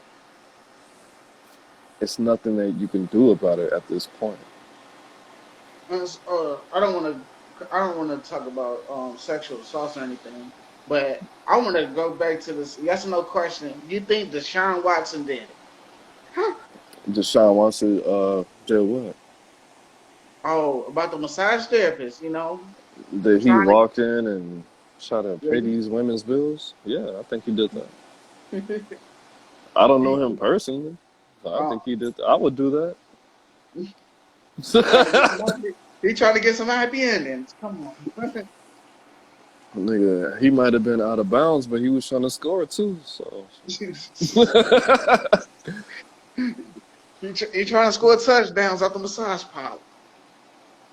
it's nothing that you can do about it at this point. I don't want to talk about sexual assault or anything, but I want to go back to this yes or no question. You think Deshaun Watson did it? Huh? Deshaun Watson did what? Oh, about the massage therapist, Did he trying walk in and try to pay to. these women's bills? Yeah, I think he did that. I don't know he, him personally, but I think oh, he did that. I would do trying to get some that. happy, he trying to get some happy endings. Come on. Nigga, he might have been out of bounds, but he was trying to score too. So He trying to score touchdowns out the massage parlor.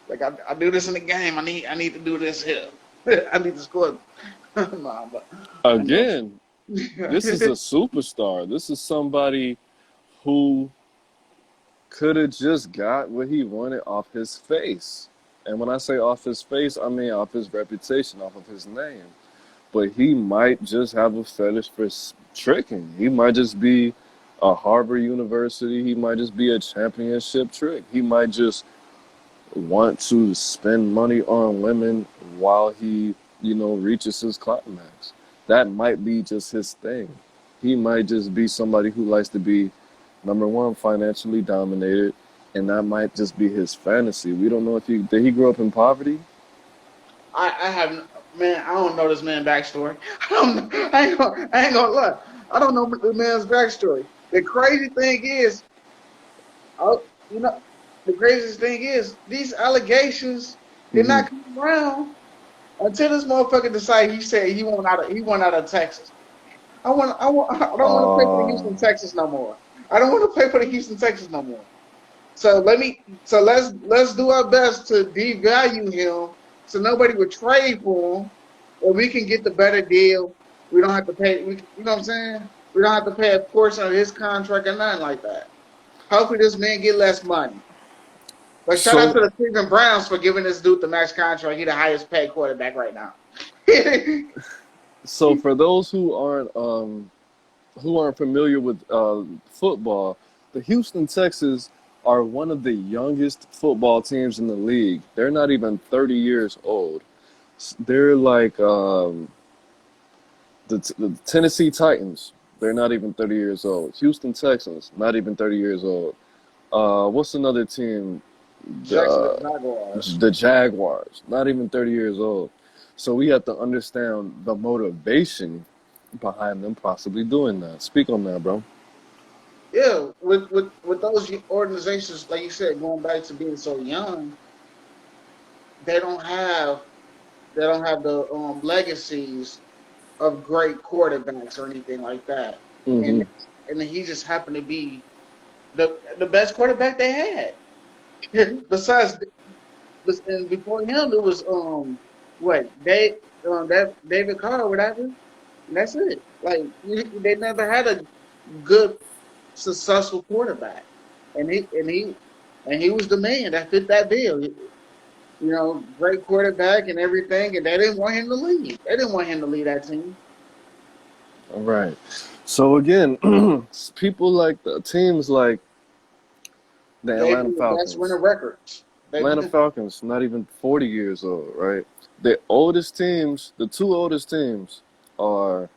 Like I do this in the game. I need to do this here. I need to score. Nah, but I know. again, this is a superstar. This is somebody who could have just got what he wanted off his face. And when I say off his face, I mean off his reputation, off of his name. But he might just have a fetish for tricking. He might just be a Harvard University. He might just be a championship trick. He might just want to spend money on women while he, reaches his climax. That might be just his thing. He might just be somebody who likes to be, number one, financially dominated, and that might just be his fantasy. We don't know if did he grow up in poverty? I have man. I don't know this man's backstory. I don't. I ain't gonna lie. I don't know the man's backstory. The crazy thing is, I, you know, the craziest thing is these allegations did Hmm. not come around until this motherfucker decided. He said he want out of Texas. I don't want to pay for the Uh, Houston, Texas no more. I don't want to pay for the Houston, Texas no more. So let's do our best to devalue him so nobody would trade for him, or we can get the better deal. We don't have to pay. You know what I'm saying? We don't have to pay a portion of his contract or nothing like that. Hopefully, this man get less money. But shout out so to the Cleveland Browns for giving this dude the max contract. He the highest paid quarterback right now. so for those who aren't familiar with football, the Houston Texans are one of the youngest football teams in the league. They're not even 30 years old. They're like the Tennessee Titans. They're not even 30 years old. Houston Texans, not even 30 years old. What's another team? Jacksonville The Jaguars. the Jaguars, not even 30 years old. So we have to understand the motivation behind them possibly doing that. Speak on that, bro. Yeah, with those organizations, like you said, going back to being so young, they don't have the legacies of great quarterbacks or anything like that. And Hmm. and he just happened to be the best quarterback they had. Besides, and before him, it was what that David Carr or whatever. And that's it. Like they never had a good successful quarterback, and he was the man that fit that bill. Great quarterback and everything, and they didn't want him to leave. They didn't want him to lead that team. All right. So again, people like the teams like the Gave Atlanta him the best Falcons. winning records. They, Atlanta Falcons, not even 40 years old, right? The oldest teams, the two oldest teams are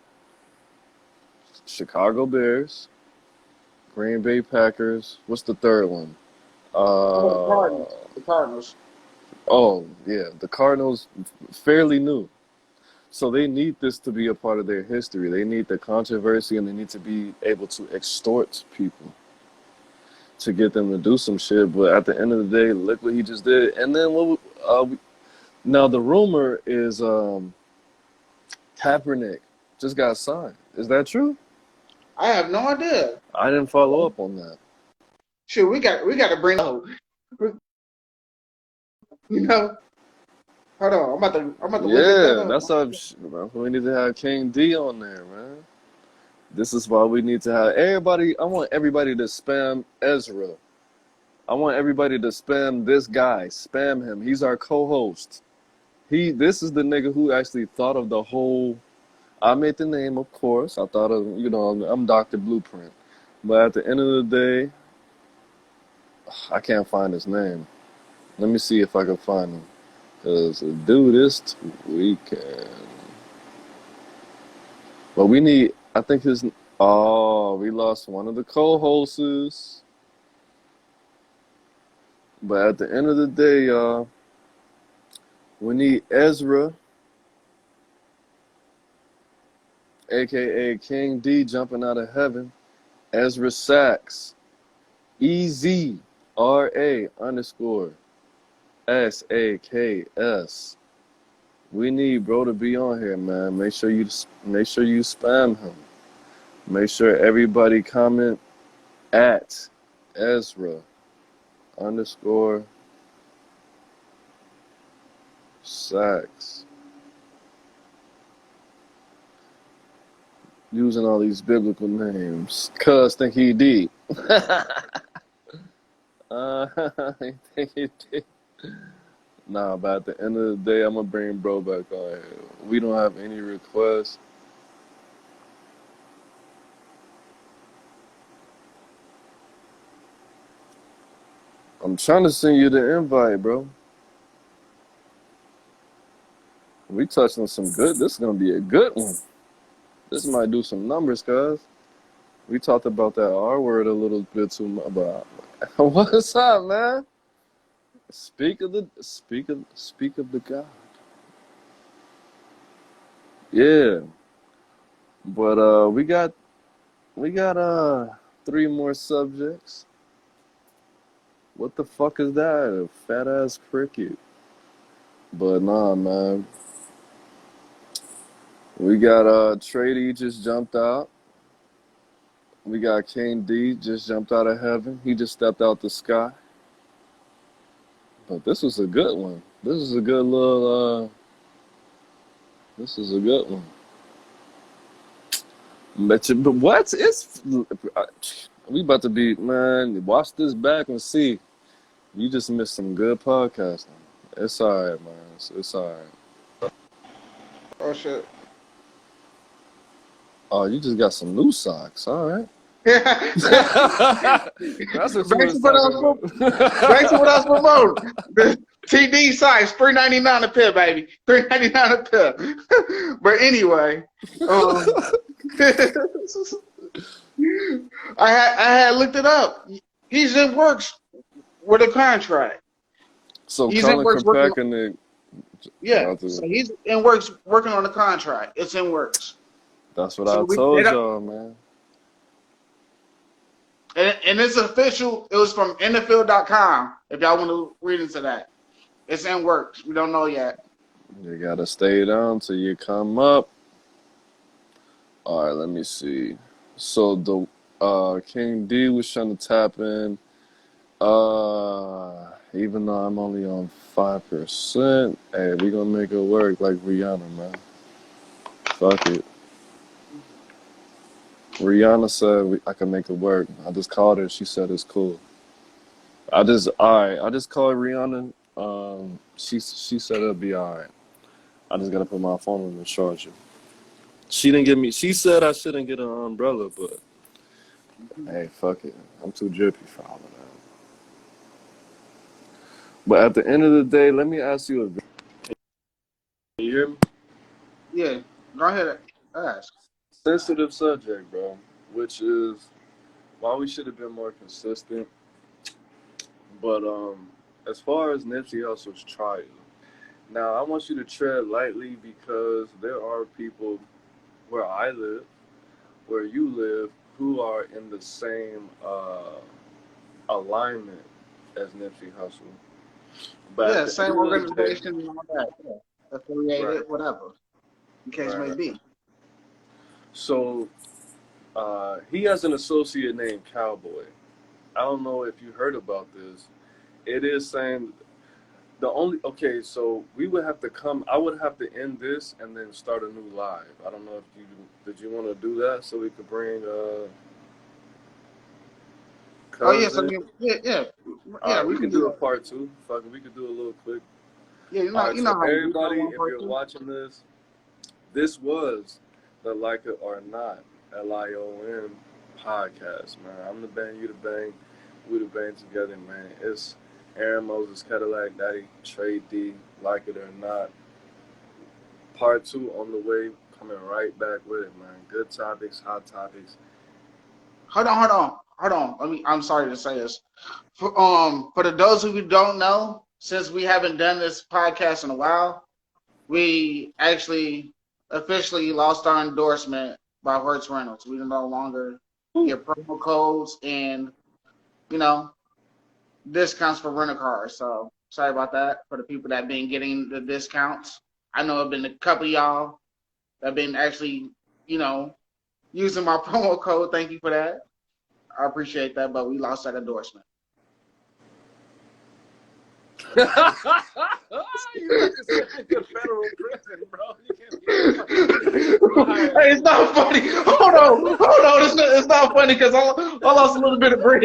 Chicago Bears, Green Bay Packers. What's the third one? oh, the Uh, Cardinals. The Cardinals. oh, yeah, the Cardinals, fairly new. So they need this to be a part of their history. They need the controversy and they need to be able to extort people to get them to do some shit. But at the end of the day, look what he just did. And then now the rumor is Kaepernick just got signed. Is that true? I have no idea. I didn't follow up on that. Sure, we got to bring. You know, hold on. I'm about to look at that Yeah, up. that's how we need to have King D on there, man. This is why we need to have everybody. I want everybody to spam Ezra. I want everybody to spam this guy. Spam him. He's our co-host. This is the nigga who actually thought of the whole. I made the name, of course. I thought of, I'm Dr. Blueprint. But at the end of the day, I can't find his name. Let me see if I can find him. Because do this weekend. But we need, I think we lost one of the co-hosts. But at the end of the day, y'all, we need Ezra, a.k.a. King D jumping out of heaven. Ezra Sachs. EZRA_SAKS. We need bro to be on here, man. Make sure you spam him. Make sure everybody comment at Ezra_Sachs. Using all these biblical names. Cuz think he deep. I think he did. Nah, but at the end of the day, I'm gonna bring bro back on here. We don't have any requests. I'm trying to send you the invite, bro. We touched on some good. This is gonna be a good one. This might do some numbers, cuz. We talked about that R word a little bit too much. But what's up, man? Speak of the God. Yeah, but we got three more subjects. What the fuck is that? A fat ass cricket. But nah, man. We got Trady just jumped out. We got King D just jumped out of heaven. He just stepped out the sky. But this was a good one. This is a good little. This is a good one. But what? We about to be, man. Watch this back and see. You just missed some good podcasting. It's all right, man. It's all right. Oh shit. Oh, you just got some new socks. All right. Back That's what you was talking to what I was promoting. The TD size, $3.99 a pair, baby. $3.99 a pair. But anyway, I had looked it up. He's in works with a contract. So He's in Colin works working. Kaepernick. Yeah, so he's in works working on the contract. It's in works. That's what I told y'all, man. And it's official. It was from NFL.com. If y'all want to read into that, it's in works. We don't know yet. You gotta stay down till you come up. All right, let me see. So the King D was trying to tap in. Even though I'm only on 5%, hey, we gonna make it work like Rihanna, man. Fuck it. Rihanna said I can make it work. I just called her. She said it's cool. I just called Rihanna. She said it'll be all right. I just gotta put my phone on the charger. She didn't give me. She said I shouldn't get an umbrella, but hey, fuck it. I'm too drippy for all of that. But at the end of the day, let me ask you a. Can you hear me? Yeah, go ahead. Ask. Sensitive subject, bro. Which is why we should have been more consistent. But as far as Nipsey Hussle's trial, now I want you to tread lightly because there are people where I live, where you live, who are in the same alignment as Nipsey Hussle. But Yeah, same organization and all that. Yeah. Affiliated, right. Whatever. In case may be. So he has an associate named Cowboy. I don't know if you heard about this. It is saying so we would have to I would have to end this and then start a new live. I don't know if did you want to do that so we could bring yes, I mean, yeah. We can do a part 2. Fucking, we could do a little quick. Yeah, you know, everybody, if you're watching this was the Like It or Not LION podcast, man. I'm the bang, you the bang, we the bang together, man. It's Aaron Moses, Cadillac Daddy, Trey D, Like It or Not. Part 2 on the way, coming right back with it, man. Good topics, hot topics. Hold on. I'm sorry to say this. For those who don't know, since we haven't done this podcast in a while, we actually officially lost our endorsement by Hertz Reynolds. We no longer get promo codes and, discounts for rental cars. So sorry about that for the people that have been getting the discounts. I know it's been a couple of y'all that have been actually, using my promo code. Thank you for that. I appreciate that, but we lost that endorsement. You just in federal prison, bro. Hey, it's not funny. Hold on. It's not funny because I lost a little bit of bread.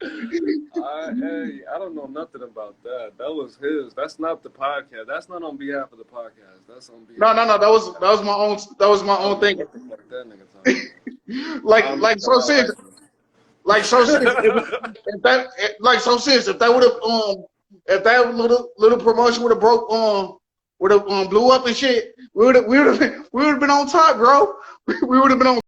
Hey, I don't know nothing about that. That was his. That's not the podcast. That's not on behalf of the podcast. That's on No, behalf no, of. no. That was my own. That was my I own don't know thing. what the fuck that nigga talking about. I'm Like but so I serious. like Like so serious. him. If that like so serious. If that would have if that little promotion would have broke would have blew up and shit, we would have been on top, bro. We would have been on